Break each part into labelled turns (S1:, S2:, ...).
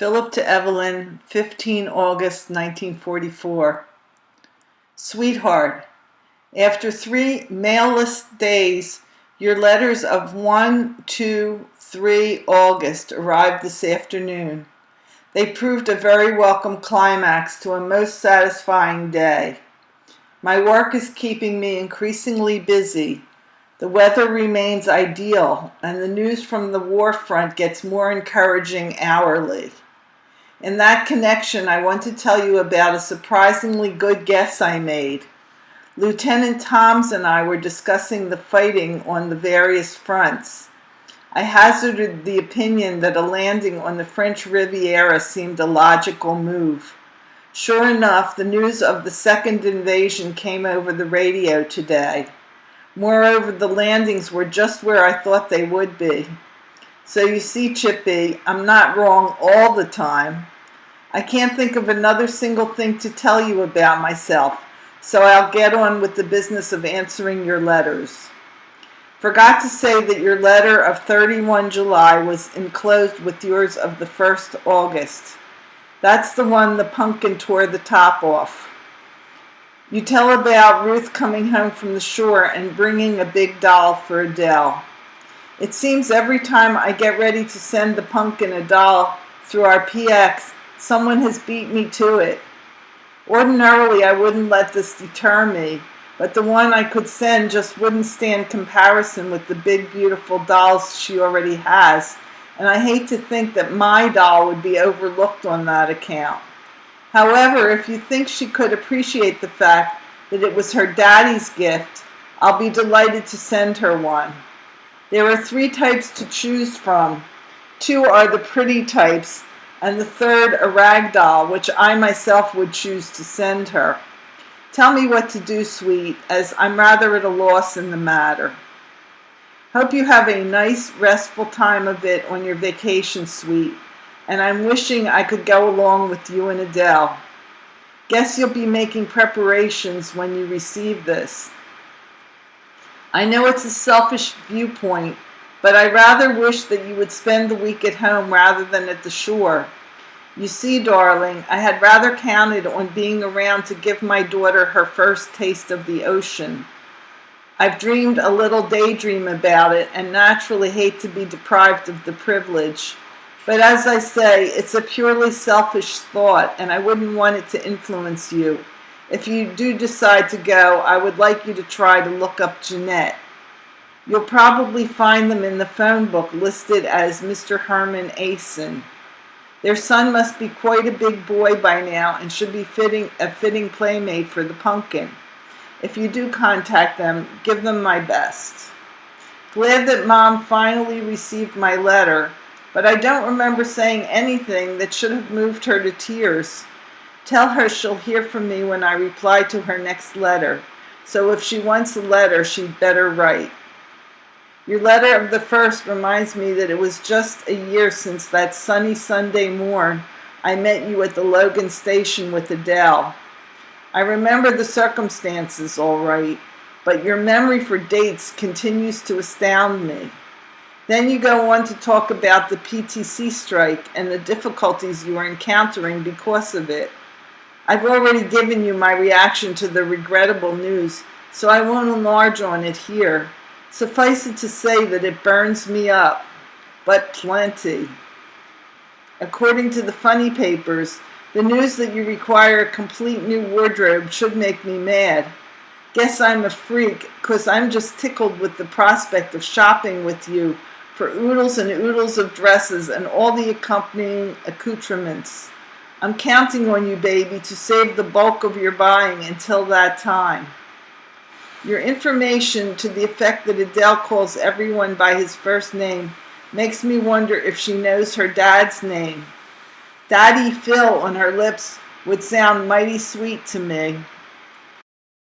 S1: Philip to Evelyn, 15 August 1944. Sweetheart, after 3 mailless days, your letters of 1, 2, 3 August arrived this afternoon. They proved a very welcome climax to a most satisfying day. My work is keeping me increasingly busy. The weather remains ideal, and the news from the war front gets more encouraging hourly. In that connection, I want to tell you about a surprisingly good guess I made. Lieutenant Toms and I were discussing the fighting on the various fronts. I hazarded the opinion that a landing on the French Riviera seemed a logical move. Sure enough, the news of the second invasion came over the radio today. Moreover, the landings were just where I thought they would be. So you see, Chippy, I'm not wrong all the time. I can't think of another single thing to tell you about myself, so I'll get on with the business of answering your letters. Forgot to say that your letter of 31 July was enclosed with yours of the 1st August. That's the one the pumpkin tore the top off. You tell about Ruth coming home from the shore and bringing a big doll for Adele. It seems every time I get ready to send the pumpkin a doll through our PX, someone has beat me to it. Ordinarily, I wouldn't let this deter me, but the one I could send just wouldn't stand comparison with the big, beautiful dolls she already has, and I hate to think that my doll would be overlooked on that account. However, if you think she could appreciate the fact that it was her daddy's gift, I'll be delighted to send her one. There are 3 types to choose from. 2 are the pretty types, and the 3rd a rag doll, which I myself would choose to send her. Tell me what to do, sweet, as I'm rather at a loss in the matter. Hope you have a nice, restful time of it on your vacation, sweet, and I'm wishing I could go along with you and Adele. Guess you'll be making preparations when you receive this. I know it's a selfish viewpoint, but I rather wish that you would spend the week at home rather than at the shore. You see, darling, I had rather counted on being around to give my daughter her first taste of the ocean. I've dreamed a little daydream about it and naturally hate to be deprived of the privilege. But as I say, it's a purely selfish thought, and I wouldn't want it to influence you. If you do decide to go, I would like you to try to look up Jeanette. You'll probably find them in the phone book listed as Mr. Herman Asen. Their son must be quite a big boy by now and should be a fitting playmate for the pumpkin. If you do contact them, give them my best. Glad that Mom finally received my letter, but I don't remember saying anything that should have moved her to tears. Tell her she'll hear from me when I reply to her next letter, so if she wants a letter, she'd better write. Your letter of the 1st reminds me that it was just a year since that sunny Sunday morn I met you at the Logan station with Adele. I remember the circumstances all right, but your memory for dates continues to astound me. Then you go on to talk about the PTC strike and the difficulties you are encountering because of it. I've already given you my reaction to the regrettable news, so I won't enlarge on it here. Suffice it to say that it burns me up, but plenty. According to the funny papers, the news that you require a complete new wardrobe should make me mad. Guess I'm a freak, 'cause I'm just tickled with the prospect of shopping with you for oodles and oodles of dresses and all the accompanying accoutrements. I'm counting on you, baby, to save the bulk of your buying until that time. Your information to the effect that Adele calls everyone by his first name makes me wonder if she knows her dad's name. Daddy Phil on her lips would sound mighty sweet to me.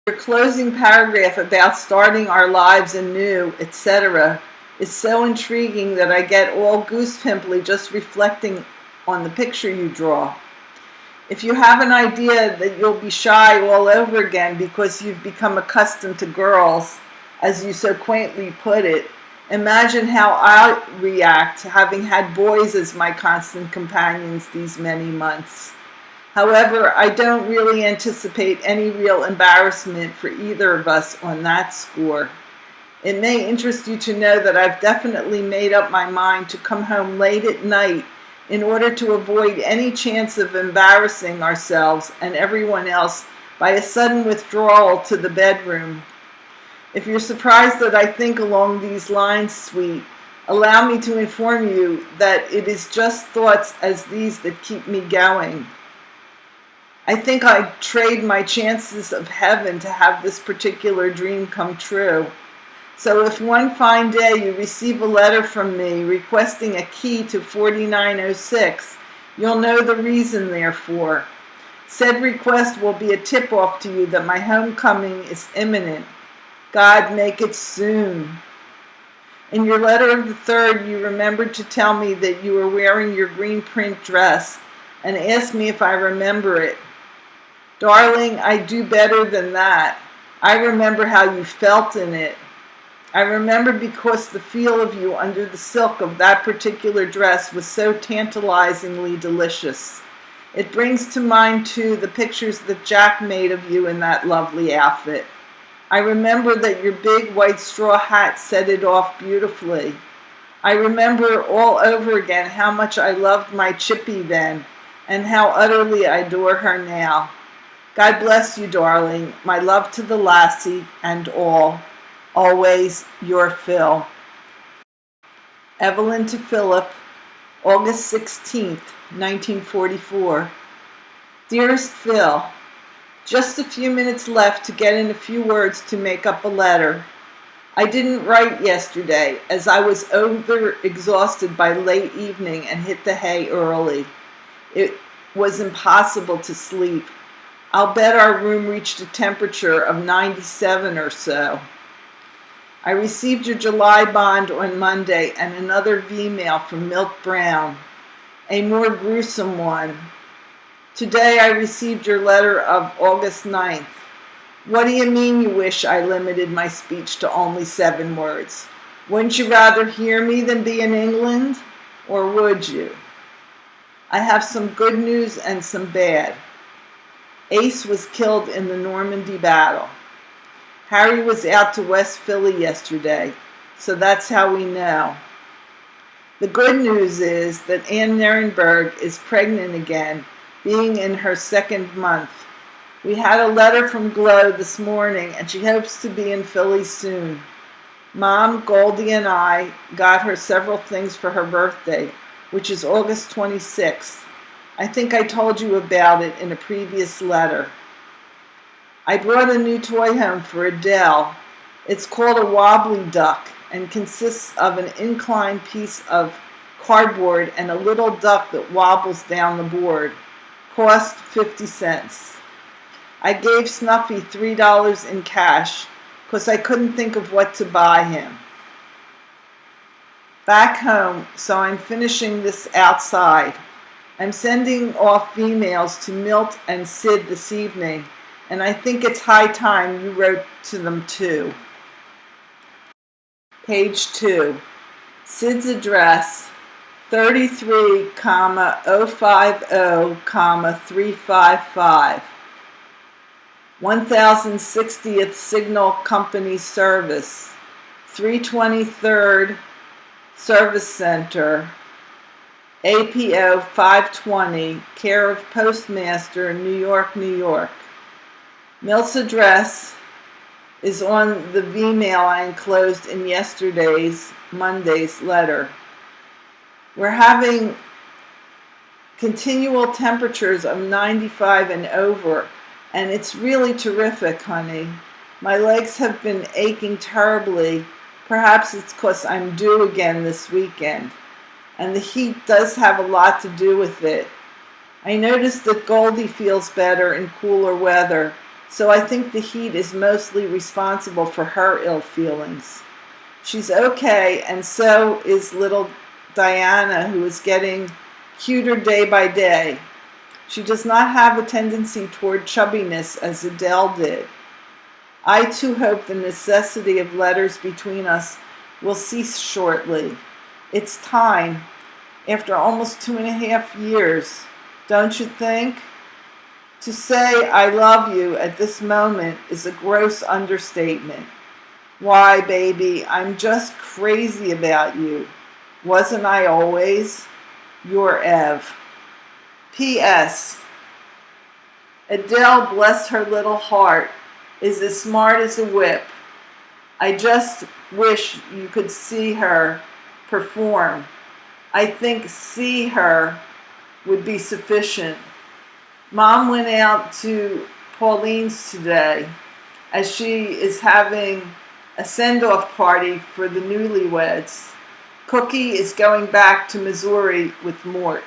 S1: Your closing paragraph about starting our lives anew, etc., is so intriguing that I get all goose-pimply just reflecting on the picture you draw. If you have an idea that you'll be shy all over again because you've become accustomed to girls, as you so quaintly put it, Imagine how I react having had boys as my constant companions these many months. However, I don't really anticipate any real embarrassment for either of us on that score. It may interest you to know that I've definitely made up my mind to come home late at night in order to avoid any chance of embarrassing ourselves and everyone else by a sudden withdrawal to the bedroom. If you're surprised that I think along these lines, sweet, allow me to inform you that it is just thoughts as these that keep me going. I think I'd trade my chances of heaven to have this particular dream come true. So if one fine day you receive a letter from me requesting a key to 4906, you'll know the reason therefore. Said request will be a tip-off to you that my homecoming is imminent. God make it soon. In your letter of the 3rd, you remembered to tell me that you were wearing your green print dress and asked me if I remember it. Darling, I do better than that. I remember how you felt in it. I remember because the feel of you under the silk of that particular dress was so tantalizingly delicious. It brings to mind, too, the pictures that Jack made of you in that lovely outfit. I remember that your big white straw hat set it off beautifully. I remember all over again how much I loved my Chippy then, and how utterly I adore her now. God bless you, darling. My love to the lassie and all. Always your Phil. Evelyn to Philip, August 16th, 1944. Dearest Phil, just a few minutes left to get in a few words to make up a letter. I didn't write yesterday as I was overexhausted by late evening and hit the hay early. It was impossible to sleep. I'll bet our room reached a temperature of 97 or so. I received your July bond on Monday and another V-mail from Milt Brown, a more gruesome one. Today I received your letter of August 9th. What do you mean you wish I limited my speech to only 7 words? Wouldn't you rather hear me than be in England? Or would you? I have some good news and some bad. Ace was killed in the Normandy battle. Harry was out to West Philly yesterday, so that's how we know. The good news is that Ann Nirenberg is pregnant again, being in her 2nd month. We had a letter from Glow this morning, and she hopes to be in Philly soon. Mom, Goldie, and I got her several things for her birthday, which is August 26th. I think I told you about it in a previous letter. I brought a new toy home for Adele. It's called a wobbly duck and consists of an inclined piece of cardboard and a little duck that wobbles down the board. Cost 50 cents. I gave Snuffy $3 in cash because I couldn't think of what to buy him. Back home, so I'm finishing this outside. I'm sending off emails to Milt and Sid this evening, and I think it's high time you wrote to them too. Page 2. Sid's address, 33,050,355. 1060th Signal Company Service, 323rd Service Center, APO 520, care of Postmaster, New York, New York. Milt's address is on the V-mail I enclosed in Monday's letter. We're having continual temperatures of 95 and over, and it's really terrific, honey. My legs have been aching terribly. Perhaps it's because I'm due again this weekend. And the heat does have a lot to do with it. I noticed that Goldie feels better in cooler weather, so I think the heat is mostly responsible for her ill feelings. She's okay, and so is little Diana, who is getting cuter day by day. She does not have a tendency toward chubbiness as Adele did. I too hope the necessity of letters between us will cease shortly. It's time, after almost 2.5 years, don't you think? To say I love you at this moment is a gross understatement. Why, baby, I'm just crazy about you. Wasn't I always? Your Ev. P.S. Adele, bless her little heart, is as smart as a whip. I just wish you could see her perform. I think see her would be sufficient. Mom went out to Pauline's today as she is having a send-off party for the newlyweds. Cookie is going back to Missouri with Mort.